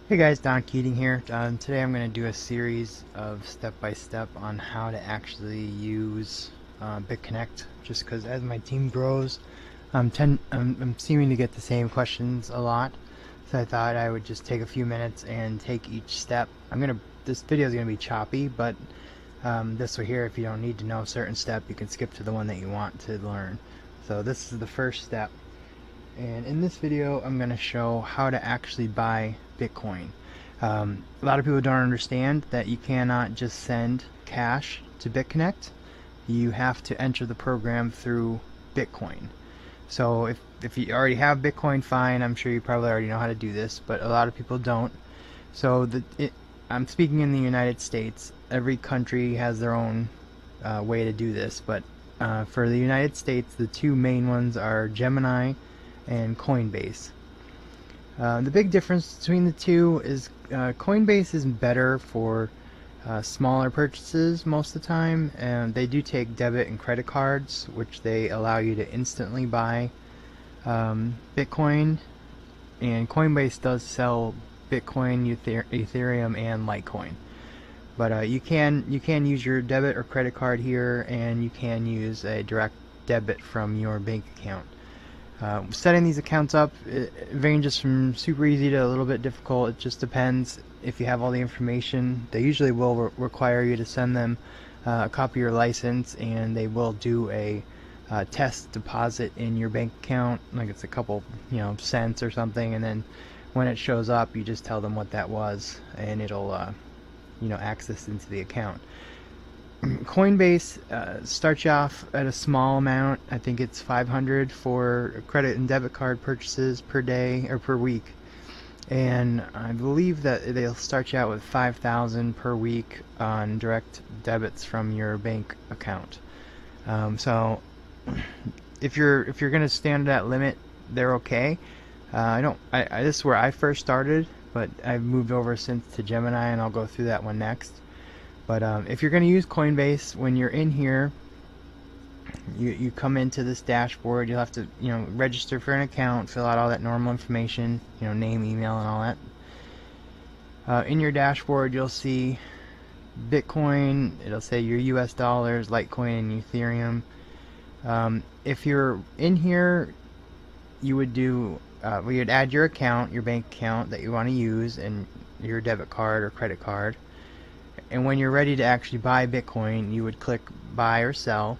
Hey guys, Don Keating here. Today I'm going to do a series of step-by-step on how to actually use BitConnect, just because as my team grows, I'm seeming to get the same questions a lot. So I thought I would just take a few minutes and take each step. This video is going to be choppy, but this way here, if you don't need to know a certain step, you can skip to the one that you want to learn. So this is the first step. And in this video, I'm going to show how to actually buy Bitcoin. A lot of people don't understand that you cannot just send cash to BitConnect. You have to enter the program through Bitcoin. So if you already have Bitcoin, fine. I'm sure you probably already know how to do this, but a lot of people don't. So I'm speaking in the United States. Every country has their own way to do this, but for the United States, the two main ones are Gemini and Coinbase. The big difference between the two is Coinbase is better for smaller purchases most of the time, and they do take debit and credit cards, which they allow you to instantly buy Bitcoin. And Coinbase does sell Bitcoin, Ethereum, and Litecoin. But you can use your debit or credit card here, and you can use a direct debit from your bank account. Setting these accounts up, it ranges from super easy to a little bit difficult. It just depends if you have all the information. They usually will require you to send them a copy of your license, and they will do a test deposit in your bank account, like it's a couple cents or something, and then when it shows up, you just tell them what that was, and it'll access into the account. Coinbase starts you off at a small amount. I think it's 500 for credit and debit card purchases per day or per week, and I believe that they'll start you out with 5,000 per week on direct debits from your bank account. So if you're going to stand at that limit, they're okay. This is where I first started, but I've moved over since to Gemini, and I'll go through that one next. But if you're going to use Coinbase, when you're in here, you come into this dashboard. You'll have to register for an account, fill out all that normal information, name, email, and all that. In your dashboard, you'll see Bitcoin. It'll say your US dollars, Litecoin, and Ethereum. If you're in here, you would do you'd add your account, your bank account that you want to use, and your debit card or credit card. And when you're ready to actually buy Bitcoin, you would click buy or sell,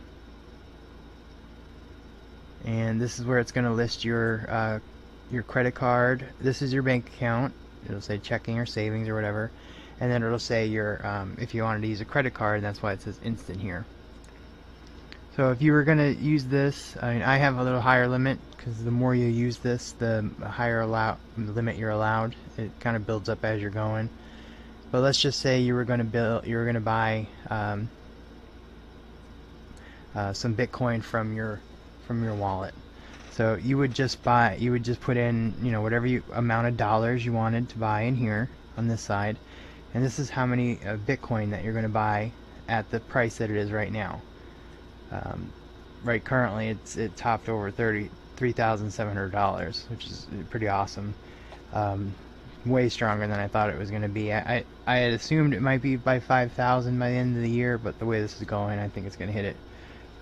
and this is where it's going to list your credit card. This is your bank account. It'll say checking or savings or whatever, and then it'll say your if you wanted to use a credit card, that's why it says instant here. So if you were going to use this, I have a little higher limit, because the more you use this, the higher limit you're allowed. It kind of builds up as you're going. But let's just say you were going to buy some Bitcoin from your wallet. So you would just put in whatever amount of dollars you wanted to buy in here on this side, and this is how many Bitcoin that you're going to buy at the price that it is right now. Right currently it topped over $33,700, which is pretty awesome. Way stronger than I thought it was going to be. I had assumed it might be by 5,000 by the end of the year, but the way this is going, I think it's going to hit it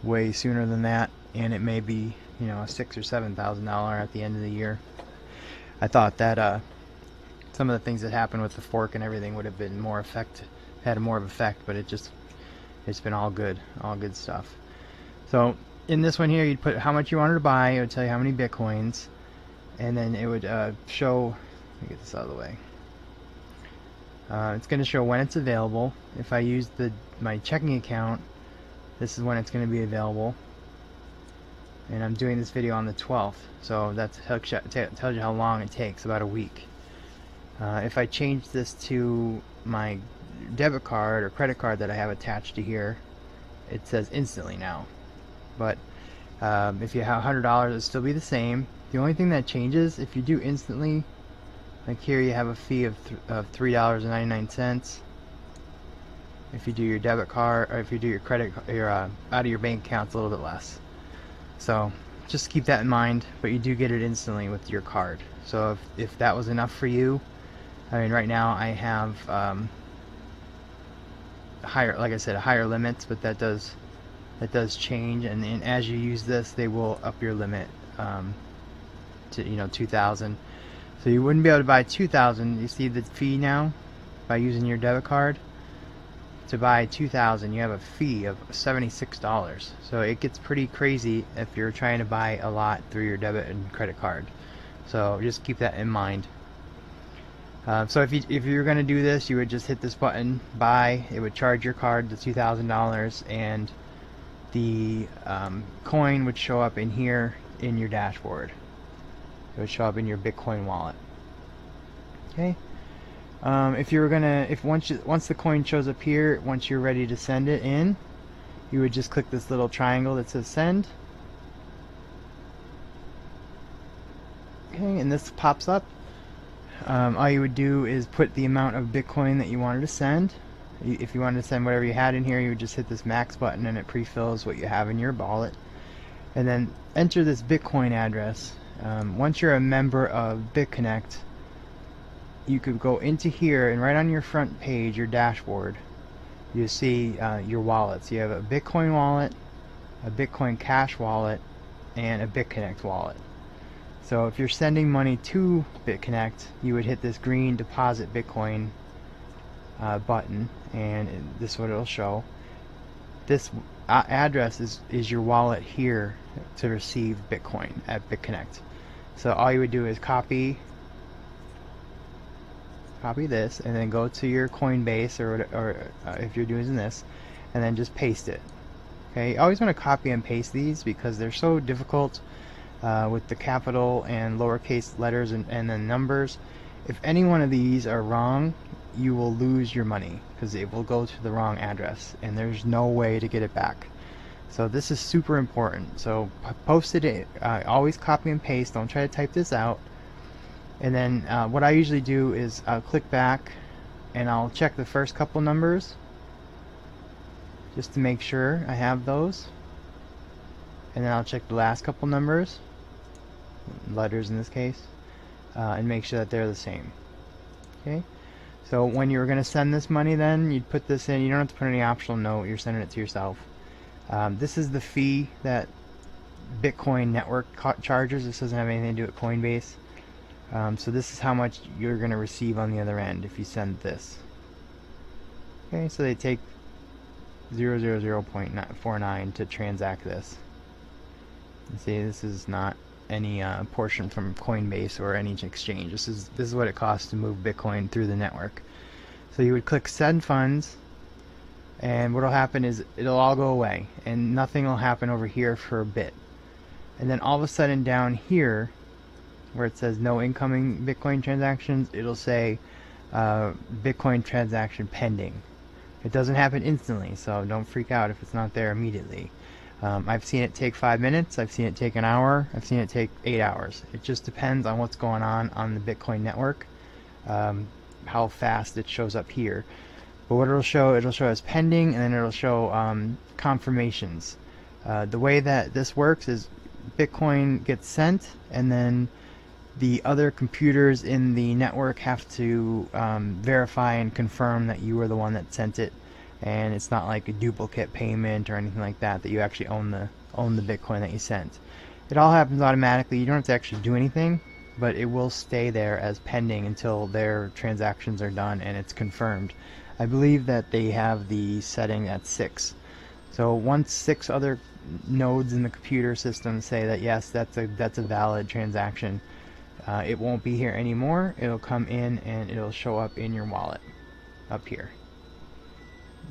way sooner than that, and it may be $6,000 or $7,000 at the end of the year. I thought that some of the things that happened with the fork and everything would have been had more of effect, but it's been all good stuff. So in this one here, you'd put how much you wanted to buy. It would tell you how many Bitcoins, and then it would show. Let me get this out of the way. It's going to show when it's available. If I use my checking account, this is when it's going to be available. And I'm doing this video on the 12th, so that tells you how long it takes, about a week. If I change this to my debit card or credit card that I have attached to here, it says instantly now. But if you have $100, it'll still be the same. The only thing that changes, if you do instantly, like here you have a fee of $3.99. If you do your debit card, or if you do your credit, out of your bank account, it's a little bit less. So just keep that in mind. But you do get it instantly with your card. So if that was enough for you, I mean, right now I have higher, like I said, higher limits, but that does change, and as you use this, they will up your limit to 2,000. So you wouldn't be able to buy 2,000. You see the fee now by using your debit card. To buy 2,000, you have a fee of $76. So it gets pretty crazy if you're trying to buy a lot through your debit and credit card. So just keep that in mind. So if you're going to do this, you would just hit this button, buy. It would charge your card the $2,000, and the coin would show up in here in your dashboard. It would show up in your Bitcoin wallet. Okay. If once the coin shows up here, once you're ready to send it in, you would just click this little triangle that says send. Okay, and this pops up. All you would do is put the amount of Bitcoin that you wanted to send. If you wanted to send whatever you had in here, you would just hit this max button and it pre-fills what you have in your wallet. And then enter this Bitcoin address. Once you're a member of BitConnect, you could go into here, and right on your front page, your dashboard, you see your wallets. You have a Bitcoin wallet, a Bitcoin Cash wallet, and a BitConnect wallet. So if you're sending money to BitConnect, you would hit this green deposit Bitcoin button, and this is what it'll show. This address is your wallet here to receive Bitcoin at BitConnect. So all you would do is copy this, and then go to your Coinbase or if you're doing this, and then just paste it. Okay, you always want to copy and paste these because they're so difficult with the capital and lowercase letters and then numbers. If any one of these are wrong, you will lose your money because it will go to the wrong address, and there's no way to get it back. So this is super important. So post it. Always copy and paste. Don't try to type this out. And then what I usually do is I'll click back and I'll check the first couple numbers just to make sure I have those, and then I'll check the last couple numbers, letters in this case, and make sure that they're the same. Okay, so when you're going to send this money, then you'd put this in. You don't have to put any optional note, you're sending it to yourself. This is the fee that Bitcoin network charges. This doesn't have anything to do with Coinbase. So this is how much you're going to receive on the other end if you send this. Okay, so they take 0.49 to transact this. You see, this is not any portion from Coinbase or any exchange. This is what it costs to move Bitcoin through the network. So you would click send funds, and what will happen is it'll all go away and nothing will happen over here for a bit. And then all of a sudden down here where it says no incoming Bitcoin transactions, it'll say Bitcoin transaction pending. It doesn't happen instantly, so don't freak out if it's not there immediately. I've seen it take 5 minutes, I've seen it take an hour, I've seen it take 8 hours. It just depends on what's going on the Bitcoin network, how fast it shows up here. But what it'll show as pending, and then it'll show confirmations. The way that this works is Bitcoin gets sent, and then the other computers in the network have to verify and confirm that you were the one that sent it, and it's not like a duplicate payment or anything like that, that you actually own the Bitcoin that you sent. It all happens automatically. You don't have to actually do anything, but it will stay there as pending until their transactions are done and it's confirmed. I believe that they have the setting at 6. So once 6 other nodes in the computer system say that yes, that's a valid transaction, it won't be here anymore. It'll come in and it'll show up in your wallet up here.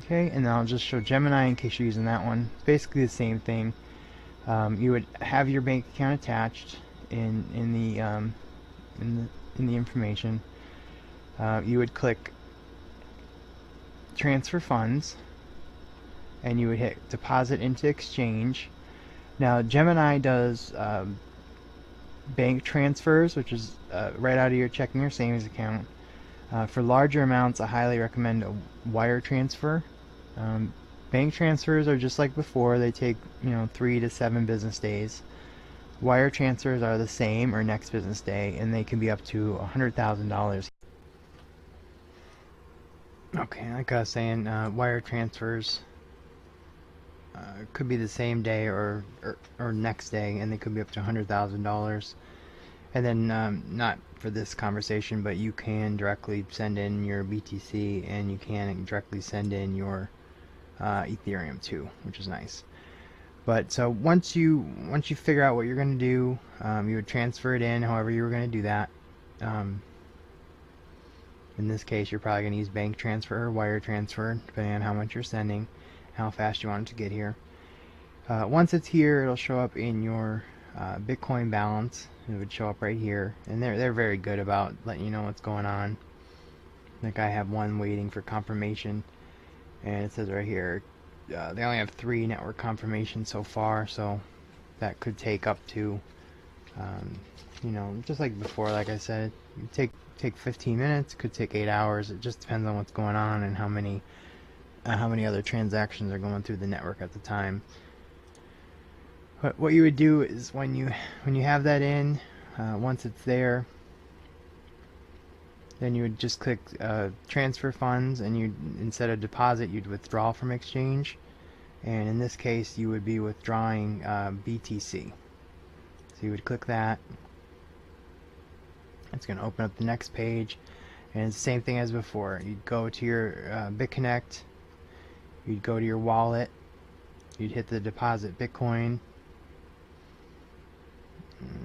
Okay, and then I'll just show Gemini in case you're using that one. It's basically the same thing. You would have your bank account attached in the information. You would click transfer funds, and you would hit deposit into exchange. Now Gemini does bank transfers, which is right out of your checking or savings account. For larger amounts, I highly recommend a wire transfer. Bank transfers are just like before. They take 3 to 7 business days. Wire transfers are the same, or next business day, and they can be up to $100,000. Okay, like I was saying, wire transfers could be the same day or next day, and they could be up to $100,000. And then, not for this conversation, but you can directly send in your BTC, and you can directly send in your Ethereum too, which is nice. But so once you figure out what you're going to do, you would transfer it in however you were going to do that. In this case, you're probably going to use bank transfer or wire transfer, depending on how much you're sending, how fast you want it to get here. Once it's here, it'll show up in your Bitcoin balance. It would show up right here, and they're very good about letting you know what's going on. Like I have one waiting for confirmation, and it says right here they only have 3 network confirmations so far, so that could take up to just like before, like I said, it take 15 minutes, could take 8 hours. It just depends on what's going on and how many other transactions are going through the network at the time. But what you would do is when you have that in, once it's there, then you would just click transfer funds, and you, instead of deposit, you'd withdraw from exchange. And in this case, you would be withdrawing BTC. So you would click that. It's going to open up the next page, and it's the same thing as before. You'd go to your BitConnect, you'd go to your wallet, you'd hit the deposit Bitcoin.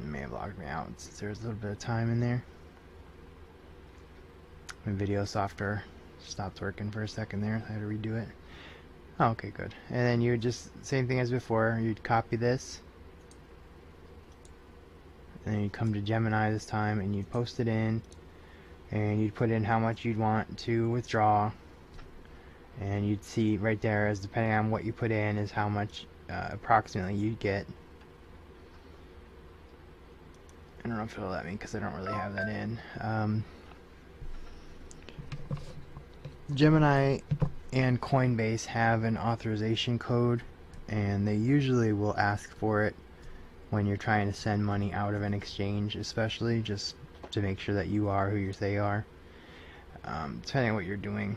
May have logged me out since there's a little bit of time in there. My video software stopped working for a second there. I had to redo it. Oh, okay, good. And then you would just, same thing as before, you'd copy this, and then you'd come to Gemini this time, and you'd post it in, and you'd put in how much you'd want to withdraw, and you'd see right there, as depending on what you put in, is how much approximately you'd get. I don't know if it'll let me because I don't really have that in. Gemini and Coinbase have an authorization code, and they usually will ask for it when you're trying to send money out of an exchange, especially just to make sure that you are who you say you are, depending on what you're doing.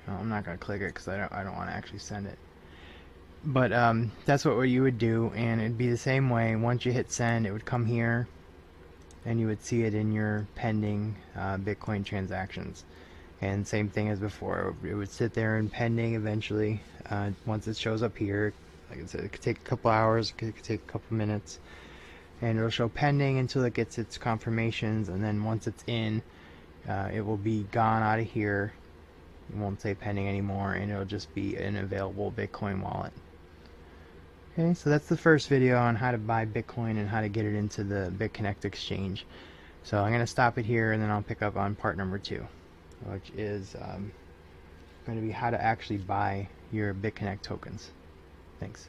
I'm not going to click it because I don't want to actually send it. But that's what you would do, and it'd be the same way. Once you hit send, it would come here, and you would see it in your pending Bitcoin transactions. And same thing as before, it would sit there in pending eventually. Once it shows up here, like I said, it could take a couple hours, it could take a couple minutes, and it'll show pending until it gets its confirmations, and then once it's in, it will be gone out of here. It won't say pending anymore, and it'll just be an available Bitcoin wallet. Okay, so that's the first video on how to buy Bitcoin and how to get it into the BitConnect exchange. So I'm going to stop it here, and then I'll pick up on part number 2, which is going to be how to actually buy your BitConnect tokens. Thanks.